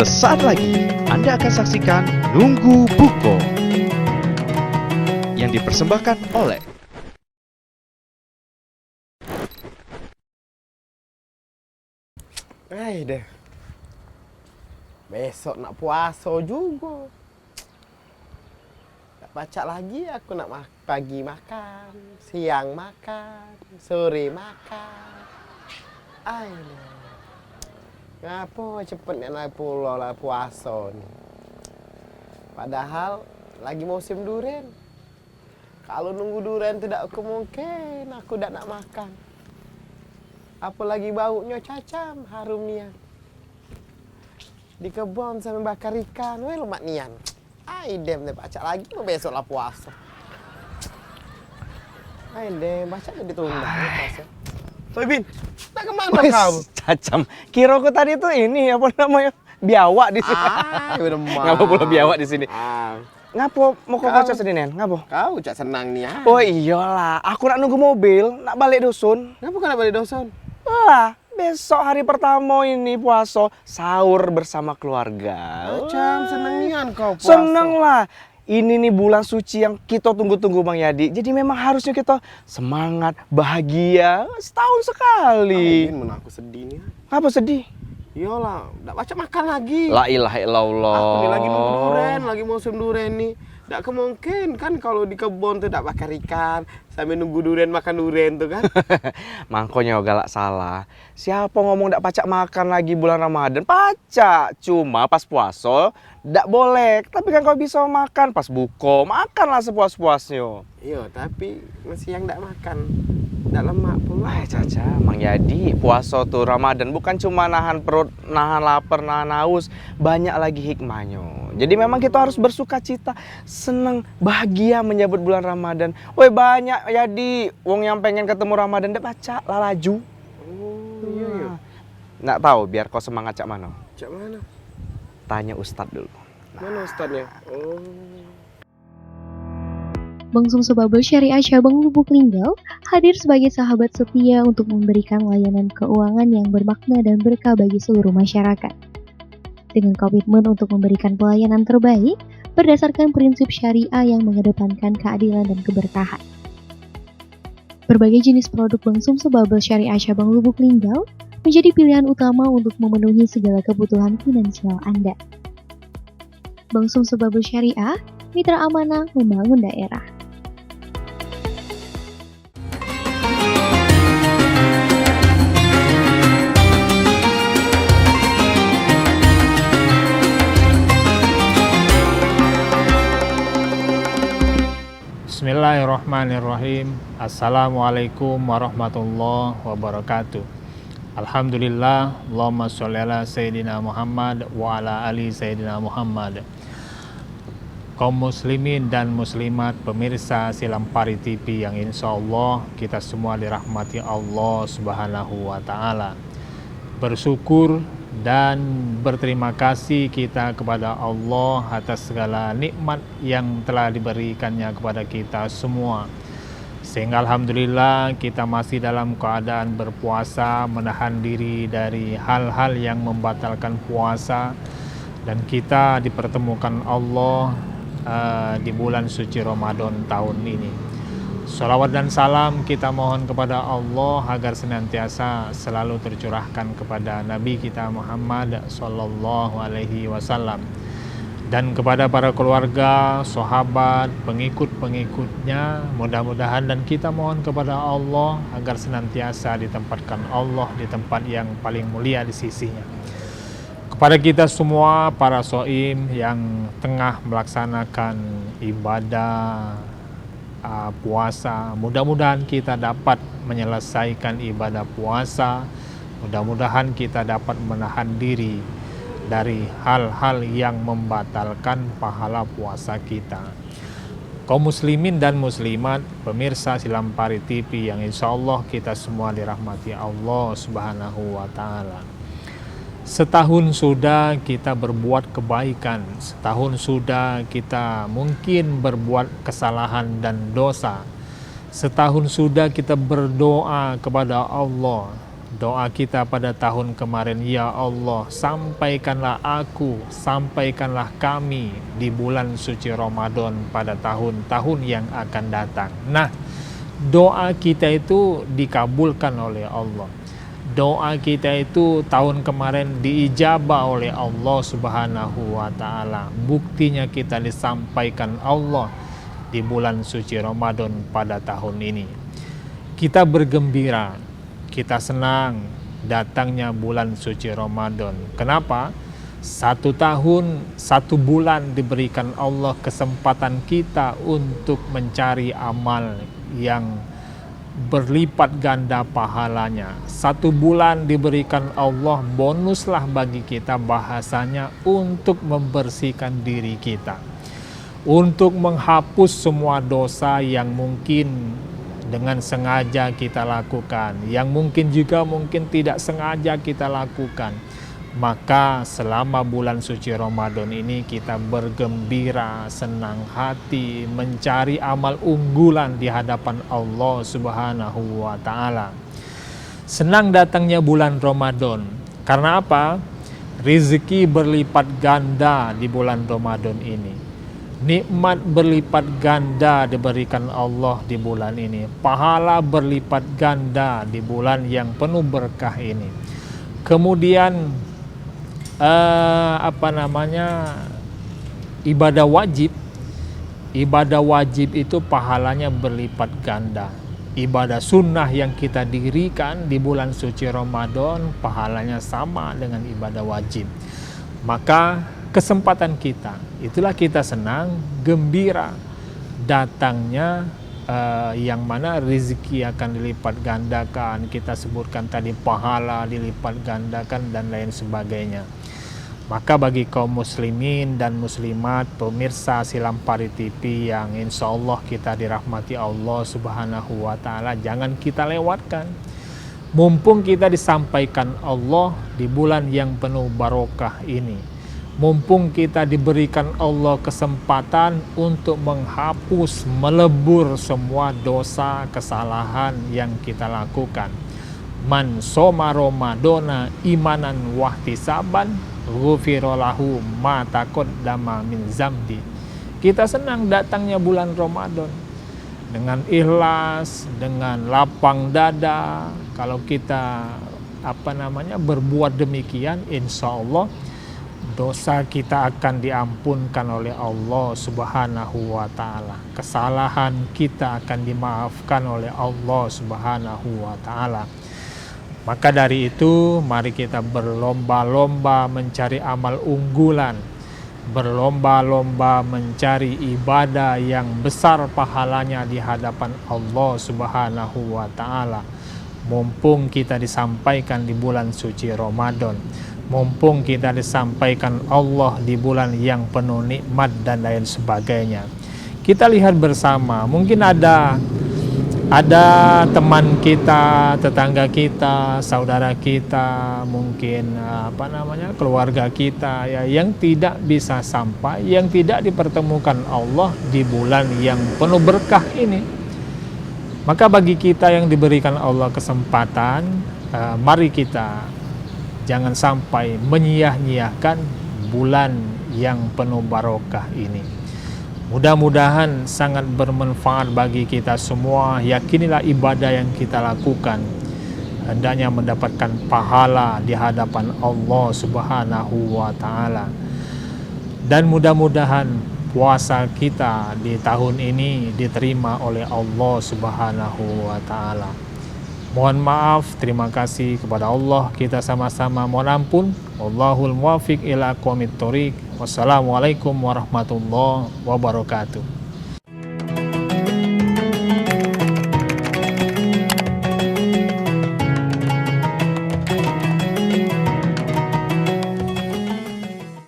Sesaat lagi Anda akan saksikan Nunggu Buko yang dipersembahkan oleh deh. Besok nak puasa juga. Tak baca lagi aku nak pagi makan, siang makan, sore makan. Deh. Ngapa cepetnya nak pulau lah puasa ni. Padahal lagi musim durian. Kalau nunggu durian tidak mungkin aku tak nak makan. Apalagi baunya cacam, harum nian. Di kebun sambil bakar ikan, lemak nian. Dem deh baca lagi, besok lah puasa. Dem baca jadi tunda puasa. Soibin, tak kemana kau? Cacam. Kira aku tadi tuh ini apa namanya? Biawak di sini. Ngapa pula biawak di sini? Ngapo mau ke pasar Sedinen? Ngapo? Kau cak senang nih. Oh iyalah, aku nak nunggu mobil, nak balik dusun. Ngapa kau nak balik dusun? Lah, besok hari pertama ini puasa, sahur bersama keluarga. Macam seneng nian kau puasa. Seneng lah. Ini nih bulan suci yang kita tunggu-tunggu Bang Yadi. Jadi memang harusnya kita semangat, bahagia, setahun sekali. Mungkin aku sedih nih. Apa sedih? Iyalah, tak baca makan lagi. La ilaha illallah. Aku nih lagi nunggu duren, lagi musim duren nih. Tak kemungkin kan kalau di kebun tuh tak bakar ikan sambil nunggu duren makan duren tuh kan. Mangkonya galak salah. Siapa ngomong dak pacak makan lagi bulan Ramadan? Pacak. Cuma pas puasa dak boleh. Tapi kan kau bisa makan pas buko, makanlah sepuas-puasnya. Iya, tapi masih yang tak makan. Tak lemak pula. Caca, Mang Yadi, puasa tuh Ramadan bukan cuma nahan perut, nahan lapar, nahan haus, banyak lagi hikmahnya. Jadi memang kita harus bersuka cita, seneng, bahagia menyambut bulan Ramadan. Woi banyak Yadi, wong yang pengen ketemu Ramadan dak baca lalaju. Oh, iya. Nggak tahu biar kau semangat cak mana? Cak mana? Tanya Ustadz dulu. Mana ustadznya? Oh. Bank Sumsel Bubble Syariah Cabang Lubuk Linggau hadir sebagai sahabat setia untuk memberikan layanan keuangan yang bermakna dan berkah bagi seluruh masyarakat. Dengan komitmen untuk memberikan pelayanan terbaik berdasarkan prinsip syariah yang mengedepankan keadilan dan keberkahan. Berbagai jenis produk Bank Sumsel Bubble Syariah Cabang Lubuk Linggau menjadi pilihan utama untuk memenuhi segala kebutuhan finansial Anda. Bank Sumsel Bubble Syariah, mitra amanah membangun daerah. Bismillahirrahmanirrahim. Assalamualaikum warahmatullahi wabarakatuh. Alhamdulillah, Allahumma sholli ala Sayyidina Muhammad wa ala ali Sayyidina Muhammad. Kaum muslimin dan muslimat pemirsa Silampari TV yang insya Allah kita semua dirahmati Allah Subhanahu wa Ta'ala. Bersyukur dan berterima kasih kita kepada Allah atas segala nikmat yang telah diberikannya kepada kita semua. Sehingga alhamdulillah kita masih dalam keadaan berpuasa, menahan diri dari hal-hal yang membatalkan puasa, dan kita dipertemukan Allah di bulan suci Ramadan tahun ini. Sholawat dan salam kita mohon kepada Allah agar senantiasa selalu tercurahkan kepada Nabi kita Muhammad Sallallahu Alaihi Wasallam dan kepada para keluarga, sahabat, pengikut-pengikutnya. Mudah-mudahan dan kita mohon kepada Allah agar senantiasa ditempatkan Allah di tempat yang paling mulia di sisinya. Kepada kita semua para shaim yang tengah melaksanakan ibadah puasa, mudah-mudahan kita dapat menyelesaikan ibadah puasa, mudah-mudahan kita dapat menahan diri dari hal-hal yang membatalkan pahala puasa kita. Kaum muslimin dan muslimat pemirsa Silampari TV yang insya Allah kita semua dirahmati Allah Subhanahu wa Ta'ala. Setahun sudah kita berbuat kebaikan, setahun sudah kita mungkin berbuat kesalahan dan dosa, setahun sudah kita berdoa kepada Allah, Doa kita pada tahun kemarin, ya Allah, sampaikanlah aku, sampaikanlah kami di bulan suci Ramadan pada tahun-tahun yang akan datang. Nah, doa kita itu dikabulkan oleh Allah. Doa kita itu tahun kemarin diijabah oleh Allah Subhanahu wa Ta'ala. Buktinya kita disampaikan Allah di bulan suci Ramadan pada tahun ini. Kita bergembira, kita senang datangnya bulan suci Ramadan. Kenapa? 1 tahun, 1 bulan diberikan Allah kesempatan kita untuk mencari amal yang berlipat ganda pahalanya. 1 bulan diberikan Allah bonuslah bagi kita, bahasanya untuk membersihkan diri kita, untuk menghapus semua dosa yang mungkin dengan sengaja kita lakukan, yang mungkin juga tidak sengaja kita lakukan. Maka selama bulan suci Ramadan ini kita bergembira, senang hati, mencari amal unggulan di hadapan Allah Subhanahu wa Ta'ala. Senang datangnya bulan Ramadan. Karena apa? Rezeki berlipat ganda di bulan Ramadan ini. Nikmat berlipat ganda diberikan Allah di bulan ini. Pahala berlipat ganda di bulan yang penuh berkah ini. Kemudian ibadah wajib itu pahalanya berlipat ganda. Ibadah sunnah yang kita dirikan di bulan suci Ramadan pahalanya sama dengan ibadah wajib. Maka kesempatan kita, itulah kita senang, gembira datangnya yang mana rezeki akan dilipat gandakan. Kita sebutkan tadi pahala dilipat gandakan dan lain sebagainya. Maka bagi kaum muslimin dan muslimat, pemirsa Silampari TV yang insya Allah kita dirahmati Allah Subhanahu wa Ta'ala, jangan kita lewatkan. Mumpung kita disampaikan Allah di bulan yang penuh barokah ini, mumpung kita diberikan Allah kesempatan untuk menghapus, melebur semua dosa, kesalahan yang kita lakukan. Man soma Ramadana imanan wahtisaban ghufira lahu ma taqaddama min zambi. Kita senang datangnya bulan Ramadan dengan ikhlas, dengan lapang dada. Kalau kita berbuat demikian, insya Allah dosa kita akan diampunkan oleh Allah Subhanahu wa Ta'ala. Kesalahan kita akan dimaafkan oleh Allah Subhanahu wa Ta'ala. Maka dari itu, mari kita berlomba-lomba mencari amal unggulan, berlomba-lomba mencari ibadah yang besar pahalanya di hadapan Allah Subhanahu wa Ta'ala. Mumpung kita disampaikan di bulan suci Ramadan, mumpung kita disampaikan Allah di bulan yang penuh nikmat dan lain sebagainya. Kita lihat bersama, mungkin ada teman kita, tetangga kita, saudara kita, mungkin keluarga kita ya, yang tidak bisa sampai, yang tidak dipertemukan Allah di bulan yang penuh berkah ini. Maka bagi kita yang diberikan Allah kesempatan, mari kita jangan sampai menyia-nyiakan bulan yang penuh barokah ini. Mudah-mudahan sangat bermanfaat bagi kita semua. Yakinilah ibadah yang kita lakukan hendaknya mendapatkan pahala di hadapan Allah Subhanahu wa Ta'ala. Dan mudah-mudahan puasa kita di tahun ini diterima oleh Allah Subhanahu wa Ta'ala. Mohon maaf, terima kasih kepada Allah, kita sama-sama mohon ampun. Wallahul muwaffiq ila aqwamit thoriq. Wassalamualaikum warahmatullahi wabarakatuh.